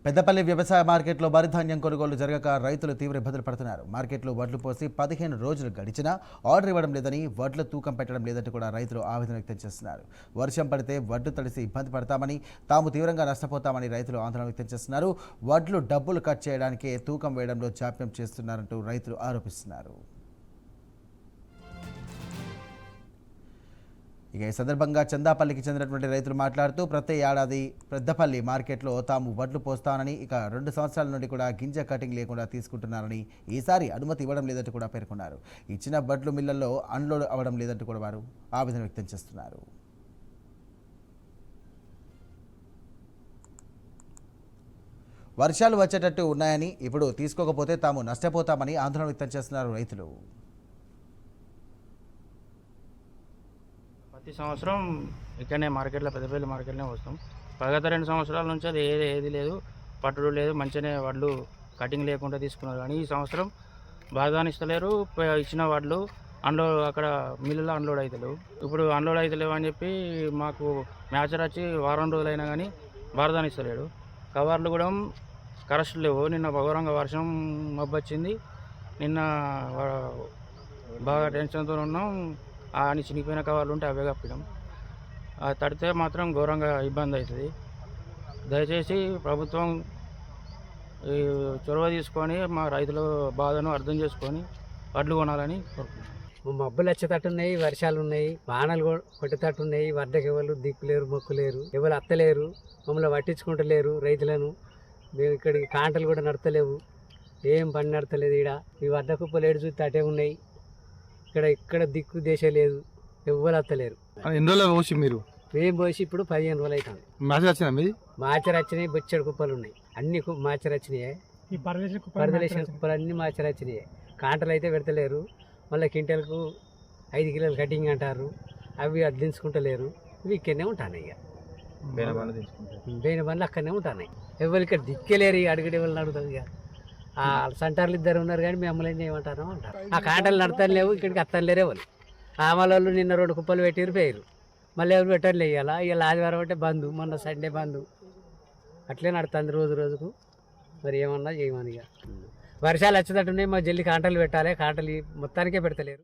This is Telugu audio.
పెద్దపల్లి వ్యవసాయ మార్కెట్లో వరి ధాన్యం కొనుగోలు జరగక రైతులు తీవ్ర ఇబ్బందులు పడుతున్నారు. మార్కెట్లో వడ్లు పోసి 15 రోజులు గడిచినా ఆర్డర్ ఇవ్వడం లేదని, వడ్లు తూకం పెట్టడం లేదంటూ కూడా రైతులు ఆవేదన వ్యక్తం చేస్తున్నారు. వర్షం పడితే వడ్లు తడిసి ఇబ్బంది పడతామని, తాము తీవ్రంగా నష్టపోతామని రైతులు ఆందోళన వ్యక్తం చేస్తున్నారు. వడ్లు డబ్బులు కట్ చేయడానికే తూకం వేయడంలో జాప్యం చేస్తున్నారంటూ రైతులు ఆరోపిస్తున్నారు. ఇక ఈ సందర్భంగా చందాపల్లికి చెందినటువంటి రైతులు మాట్లాడుతూ ప్రతి ఏడాది పెద్దపల్లి మార్కెట్లో తాము వడ్లు పోస్తానని, ఇక 2 సంవత్సరాల నుండి కూడా గింజ కటింగ్ లేకుండా తీసుకుంటున్నారని, ఈసారి అనుమతి ఇవ్వడం లేదంటూ కూడా పేర్కొన్నారు. ఇచ్చిన వడ్లు మిల్లల్లో అన్లోడ్ అవ్వడం లేదంటూ కూడా వారు ఆవేదన వ్యక్తం చేస్తున్నారు. వర్షాలు వచ్చేటట్టు ఉన్నాయని, ఇప్పుడు తీసుకోకపోతే తాము నష్టపోతామని ఆందోళన వ్యక్తం చేస్తున్నారు రైతులు. ప్రతి సంవత్సరం ఇక్కడనే మార్కెట్లో, పెద్దపల్లి మార్కెట్లోనే వస్తాం. గత 2 సంవత్సరాల నుంచి అది ఏది లేదు, పట్టుడు లేదు, మంచిగానే వడ్లు కటింగ్ లేకుండా తీసుకున్నారు. కానీ ఈ సంవత్సరం బాగా ఇస్తలేరు. ఇచ్చిన వడ్లు అక్కడ మిల్లులో అన్లోడ్ అవుతలేవు. ఇప్పుడు అన్లోడ్ అవుతలేవు అని చెప్పి మాకు మ్యాచర్ వచ్చి వారం రోజులైనా కానీ బారదాని ఇస్తలేడు. కవర్లు కూడా కరెక్ట్ లేవు. నిన్న ఘోరంగా వర్షం మబ్బు వచ్చింది. నిన్న బాగా టెన్షన్తో ఉన్నాం. అని చినిగిపోయిన కవర్లు ఉంటే అవే కప్పినాం. అది తడితే మాత్రం ఘోరంగా ఇబ్బంది అవుతుంది. దయచేసి ప్రభుత్వం చొరవ తీసుకొని మా రైతుల బాధను అర్థం చేసుకొని వడ్లు కొనాలని కోరుకుంటున్నాం. మబ్బులు వచ్చేటట్టున్నాయి, వర్షాలు ఉన్నాయి, వానలు కొట్టేటట్టున్నాయి. వడ్డకి ఎవరు దిక్కులేరు, మొక్కులేరు, ఎవరు అత్తలేరు, మమ్మల్ని పట్టించుకుంటలేరు. రైతులను మేము ఇక్కడికి కాంటలు కూడా నడతలేవు, ఏం పని నడతలేదు. ఇక్కడ ఈ వడ్డ కుప్పలు ఏడు చూస్తే అటే ఉన్నాయి. ఇక్కడ దిక్కు దేశం లేదు, ఎవ్వరు అత్తలేరు. ఎన్ని రోజులు పోసి మీరు? మేము పోసి ఇప్పుడు 15 రోజులు అవుతుంది. మాచర్ వచ్చినాయి, బొచ్చెడు కుప్పలు ఉన్నాయి. అన్ని మాచర్ వచ్చినాయి. ఈ పరదలేసిన కుప్పలు అన్ని మాచర్ వచ్చినాయి. కాంటలు అయితే పెడతలేరు. మళ్ళీ క్వింటల్కు 5 కిలోలు కటింగ్ అంటారు. అవి అద్దించుకుంటలేరు. ఇవి ఇక్కడనే ఉంటాయి. ఇక బేన బండ్లు అక్కడనే ఉంటున్నాయి. ఎవరు ఇక్కడ దిక్కేలేరు. ఇక అడుగుడు ఎవరిని అడుగుతుంది. ఇక ఆ సంటార్లు 2 ఉన్నారు కానీ మమ్మల్ని ఏమంటారో అంటారు. ఆ కాంటలు నడతాను లేవు, ఇక్కడికి అత్తలేరే వాళ్ళు. ఆమలలో నిన్న 2 కుప్పలు పెట్టిరు పోయారు. మళ్ళీ ఎవరు పెట్టారు ఇవాళ ఆదివారం అంటే బంద్, మొన్న సండే బంద్. అట్లే నడుతుంది రోజు రోజుకు. మరి ఏమన్నా చేయమని. ఇక వర్షాలు వచ్చేటట్టున్నాయి. మా జల్లి కాంటలు పెట్టాలి. కాంటలు మొత్తానికే పెడతలేరు.